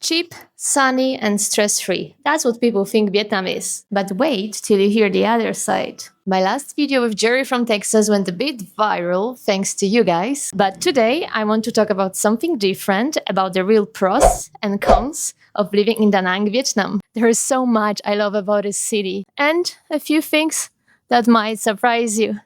Cheap, sunny, and stress-free. That's what people think Vietnam is. But wait till you hear the other side. My last video with Jerry from Texas went a bit viral, thanks to you guys. But today I want to talk about something different, about the real pros and cons of living in Da Nang, Vietnam. There is so much I love about this city, and a few things that might surprise you.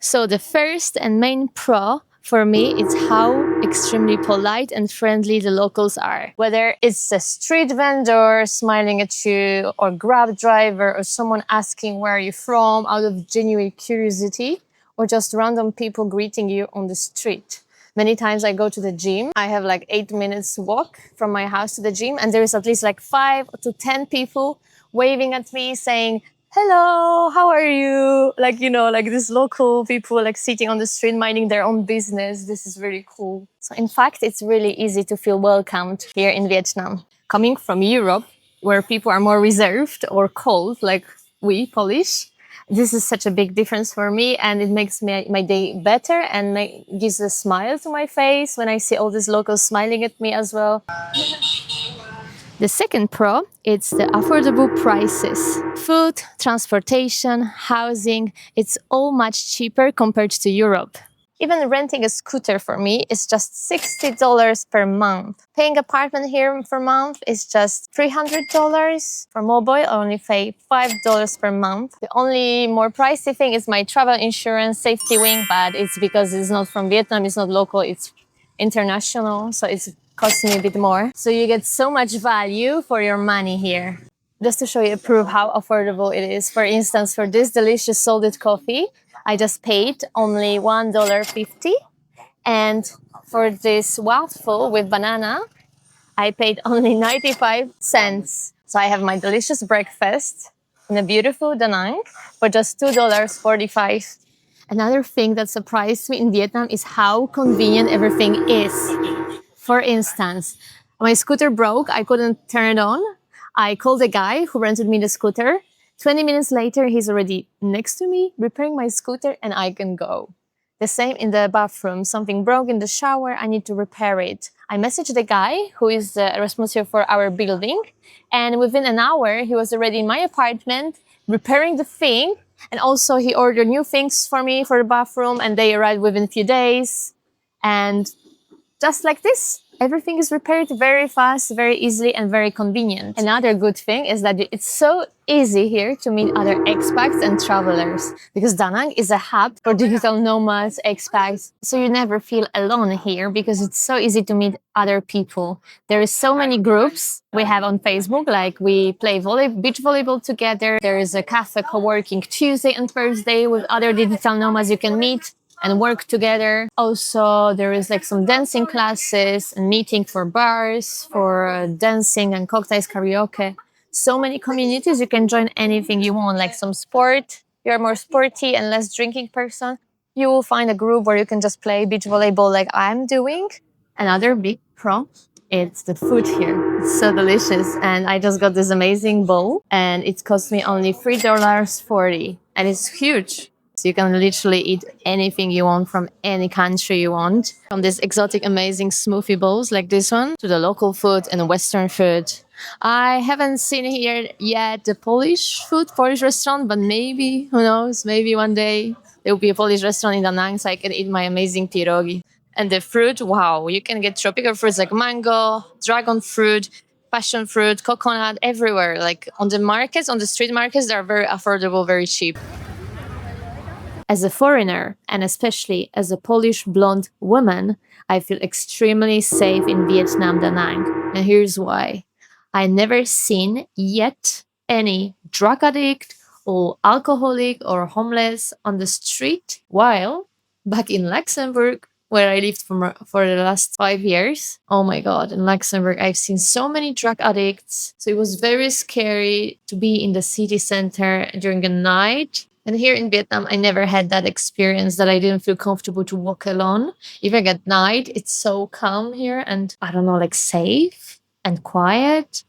So the first and main pro for me is how extremely polite and friendly the locals are. Whether it's a street vendor smiling at you, or Grab driver, or someone asking where you're from out of genuine curiosity, or just random people greeting you on the street. Many times I go to the gym. I have like 8 minutes walk from my house to the gym, and there is at least like 5 to 10 people waving at me saying, "Hello, how are you?" Like, like these local people like sitting on the street minding their own business. This is really cool. So in fact, it's really easy to feel welcomed here in Vietnam. Coming from Europe, where people are more reserved or cold, like we Polish, this is such a big difference for me, and it makes my day better and gives a smile to my face when I see all these locals smiling at me as well. The second pro, it's the affordable prices. Food, transportation, housing, it's all much cheaper compared to Europe. Even renting a scooter for me is just $60 per month. Paying apartment here per month is just $300. For mobile, I only pay $5 per month. The only more pricey thing is my travel insurance safety wing, but it's because it's not from Vietnam, it's not local, it's international, so it's costs me a bit more. So you get so much value for your money here. Just to show you a proof how affordable it is. For instance, for this delicious salted coffee, I just paid only $1.50. And for this waffle with banana, I paid only 95 cents. So I have my delicious breakfast in a beautiful Da Nang for just $2.45. Another thing that surprised me in Vietnam is how convenient everything is. For instance, my scooter broke, I couldn't turn it on. I called the guy who rented me the scooter. 20 minutes later, he's already next to me, repairing my scooter, and I can go. The same in the bathroom. Something broke in the shower, I need to repair it. I messaged the guy who is responsible for our building, and within an hour, he was already in my apartment, repairing the thing, and also he ordered new things for me for the bathroom, and they arrived within a few days. And just like this, everything is repaired very fast, very easily, and very convenient. Another good thing is that it's so easy here to meet other expats and travelers, because Da Nang is a hub for digital nomads, expats. So you never feel alone here because it's so easy to meet other people. There is so many groups we have on Facebook, like we play beach volleyball together. There is a cafe co-working Tuesday and Thursday with other digital nomads you can meet and work together. Also, there is like some dancing classes and meeting for bars, for dancing and cocktails, karaoke. So many communities, you can join anything you want, like some sport. You're a more sporty and less drinking person, you will find a group where you can just play beach volleyball like I'm doing. Another big pro, it's the food here. It's so delicious. And I just got this amazing bowl and it cost me only $3.40 and it's huge. So you can literally eat anything you want from any country you want. From these exotic, amazing smoothie bowls like this one to the local food and Western food. I haven't seen here yet the Polish restaurant, but maybe, who knows, maybe one day there will be a Polish restaurant in Da Nang so I can eat my amazing pierogi. And the fruit, wow, you can get tropical fruits like mango, dragon fruit, passion fruit, coconut, everywhere. Like on the markets, on the street markets, they're very affordable, very cheap. As a foreigner, and especially as a Polish blonde woman, I feel extremely safe in Vietnam, Da Nang. And here's why. I never seen yet any drug addict or alcoholic or homeless on the street, while back in Luxembourg, where I lived for the last 5 years, oh my God, in Luxembourg, I've seen so many drug addicts. So it was very scary to be in the city center during the night. And here in Vietnam, I never had that experience, that I didn't feel comfortable to walk alone. Even at night, it's so calm here and, I don't know, like safe and quiet.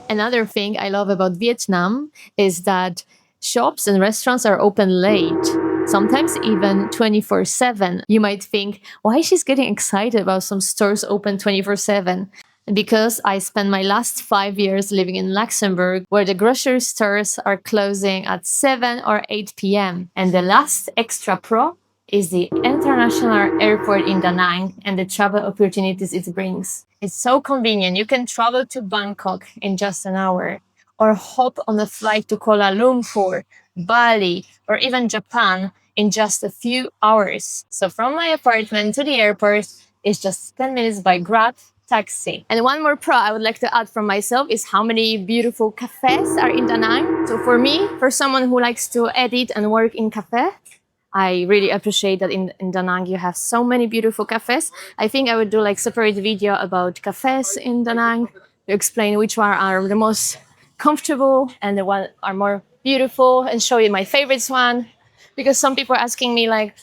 Another thing I love about Vietnam is that shops and restaurants are open late. sometimes even 24/7. You might think, why she's getting excited about some stores open 24/7? Because I spent my last 5 years living in Luxembourg, where the grocery stores are closing at 7 or 8 p.m. And the last extra pro is the international airport in Da Nang and the travel opportunities it brings. It's so convenient. You can travel to Bangkok in just an hour, or hop on a flight to Kuala Lumpur, Bali, or even Japan in just a few hours. So from my apartment to the airport is just 10 minutes by Grab taxi. And one more pro I would like to add from myself is how many beautiful cafes are in Da Nang. So for me, for someone who likes to edit and work in cafe, I really appreciate that in Da Nang you have so many beautiful cafes. I think I would do like separate video about cafes in Da Nang to explain which one are the most comfortable and the one are more beautiful, and show you my favorites one. Because some people are asking me like,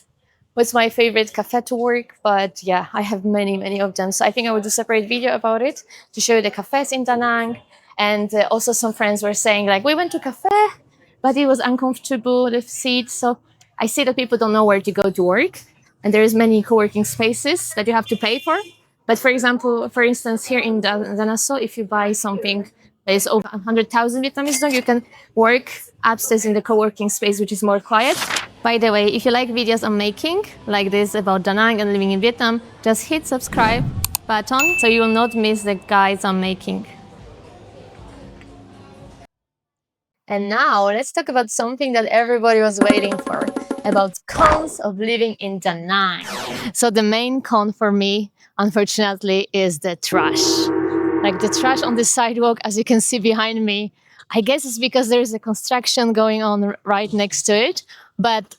what's my favorite cafe to work? But yeah, I have many of them. So I think I will do a separate video about it to show you the cafes in Da Nang. And also some friends were saying like, we went to cafe, but it was uncomfortable, the seats. So I see that people don't know where to go to work. And there's many co-working spaces that you have to pay for. But for example, for instance, here in Danaso, if you buy something that is over 100,000 Vietnamese dong, you can work upstairs in the co-working space, which is more quiet. By the way, if you like videos I'm making, like this about Da Nang and living in Vietnam, just hit subscribe button so you will not miss the guides I'm making. And now let's talk about something that everybody was waiting for, about cons of living in Da Nang. So the main con for me, unfortunately, is the trash. Like the trash on the sidewalk, as you can see behind me. I guess it's because there's a construction going on right next to it. But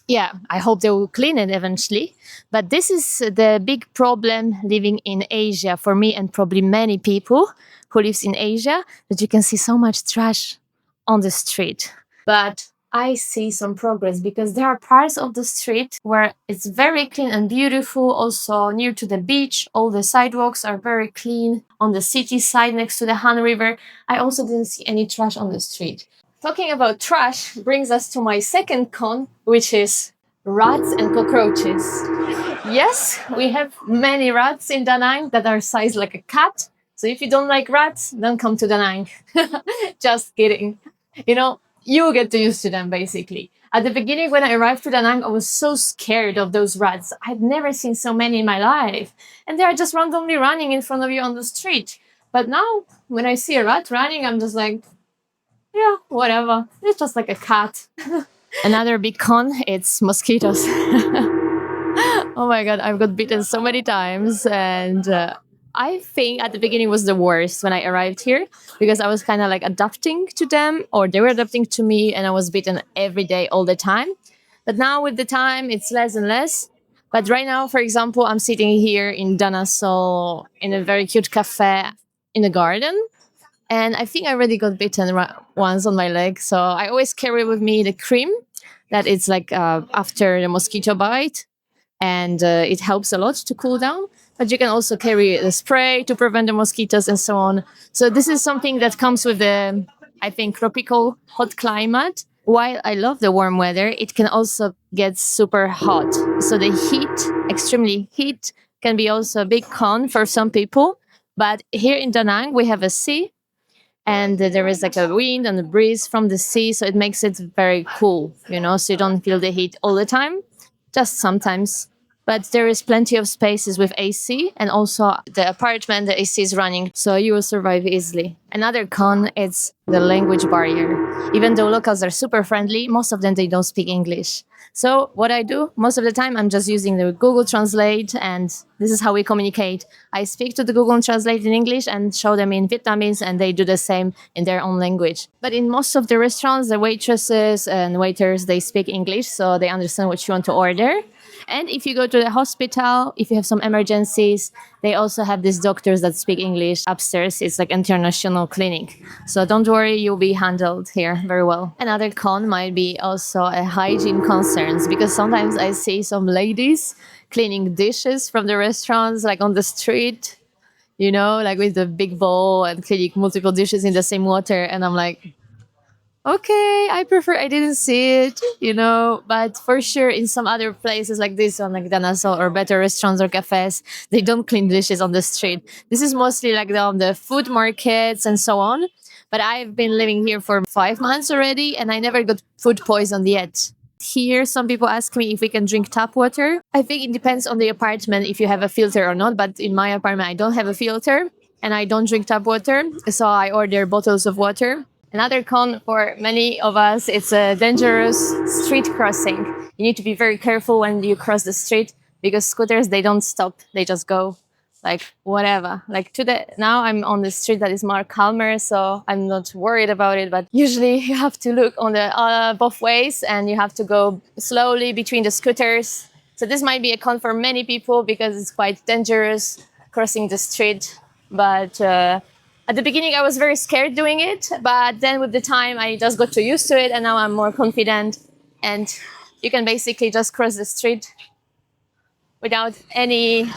yeah, I hope they will clean it eventually. But this is the big problem living in Asia for me, and probably many people who lives in Asia, that you can see so much trash on the street. But I see some progress because there are parts of the street where it's very clean and beautiful. Also near to the beach, all the sidewalks are very clean. On the city side next to the Han River, I also didn't see any trash on the street. Talking about trash brings us to my second con, which is rats and cockroaches. Yes, we have many rats in Da Nang that are sized like a cat. So if you don't like rats, don't come to Da Nang. Just kidding. You know, you get used to them basically. At the beginning, when I arrived to Da Nang, I was so scared of those rats. I'd never seen so many in my life. And they're just randomly running in front of you on the street. But now, when I see a rat running, I'm just like, yeah, whatever. It's just like a cat. Another big con, it's mosquitoes. Oh my god, I've got bitten so many times, and I think at the beginning was the worst when I arrived here, because I was kind of like adapting to them, or they were adapting to me, and I was bitten every day all the time. But now with the time it's less and less. But right now, for example, I'm sitting here in Danaso in a very cute cafe in the garden, and I think I already got bitten once on my leg. So I always carry with me the cream that it's like after the mosquito bite, and it helps a lot to cool down. But you can also carry the spray to prevent the mosquitoes and so on. So this is something that comes with the, I think, tropical hot climate. While I love the warm weather, it can also get super hot. So the heat, extremely heat, can be also a big con for some people. But here in Da Nang, we have a sea, and there is like a wind and a breeze from the sea, so it makes it very cool, so you don't feel the heat all the time, just sometimes. But there is plenty of spaces with AC, and also the apartment, the AC is running, so you will survive easily. Another con is the language barrier. Even though locals are super friendly, most of them, they don't speak English. So what I do most of the time, I'm just using the Google Translate, and this is how we communicate. I speak to the Google Translate in English and show them in Vietnamese, and they do the same in their own language. But in most of the restaurants, the waitresses and waiters, they speak English, so they understand what you want to order. And if you go to the hospital, if you have some emergencies, they also have these doctors that speak English upstairs. It's like international clinic. So don't worry, you'll be handled here very well. Another con might be also a hygiene concerns, because sometimes I see some ladies cleaning dishes from the restaurants, like on the street, like with the big bowl and cleaning multiple dishes in the same water. And I'm like, Okay, I prefer I didn't see it, you know, but for sure in some other places like this one, like Danaso or better restaurants or cafes, they don't clean dishes on the street. This is mostly like on the food markets and so on. But I've been living here for 5 months already and I never got food poisoned yet. Here, some people ask me if we can drink tap water. I think it depends on the apartment if you have a filter or not, but in my apartment, I don't have a filter and I don't drink tap water. So I order bottles of water. Another con for many of us, it's a dangerous street crossing. You need to be very careful when you cross the street because scooters, they don't stop. They just go like whatever. Like now I'm on the street that is more calmer, so I'm not worried about it. But usually you have to look on the both ways and you have to go slowly between the scooters. So this might be a con for many people because it's quite dangerous crossing the street. But at the beginning, I was very scared doing it, but then with the time, I just got too used to it, and now I'm more confident. And you can basically just cross the street without any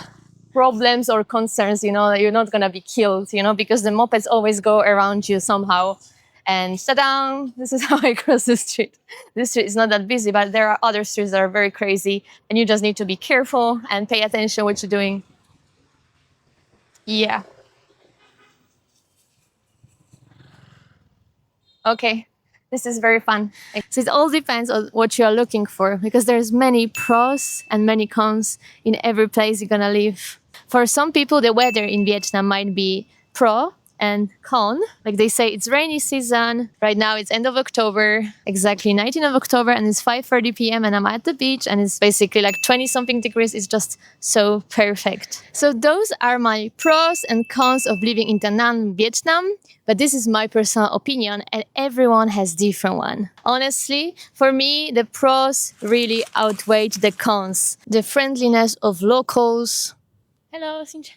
problems or concerns. You know, you're not gonna be killed. You know, because the mopeds always go around you somehow. And ta-da! This is how I cross the street. This street is not that busy, but there are other streets that are very crazy, and you just need to be careful and pay attention what you're doing. Yeah. Okay, this is very fun. So it all depends on what you are looking for because there's many pros and many cons in every place you're gonna live. For some people, the weather in Vietnam might be pro and con. Like they say, it's rainy season. Right now it's end of October, exactly 19th of October, and it's 5:30 p.m. and I'm at the beach and it's basically like 20 something degrees. It's just so perfect. So those are my pros and cons of living in Da Nang, Vietnam. But this is my personal opinion and everyone has different one. Honestly, for me, the pros really outweighed the cons. The friendliness of locals. Hello, Sinja.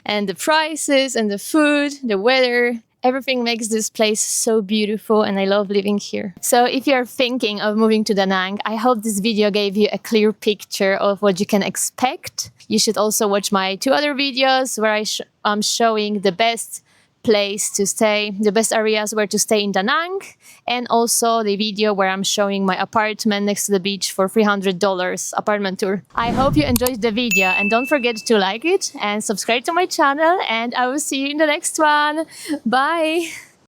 And the prices and the food, the weather, everything makes this place so beautiful and I love living here. So if you're thinking of moving to Da Nang, I hope this video gave you a clear picture of what you can expect. You should also watch my 2 other videos where I'm showing the best place to stay, the best areas where to stay in Da Nang, and also the video where I'm showing my apartment next to the beach for $300 apartment tour. I hope you enjoyed the video and don't forget to like it and subscribe to my channel and I will see you in the next one. Bye!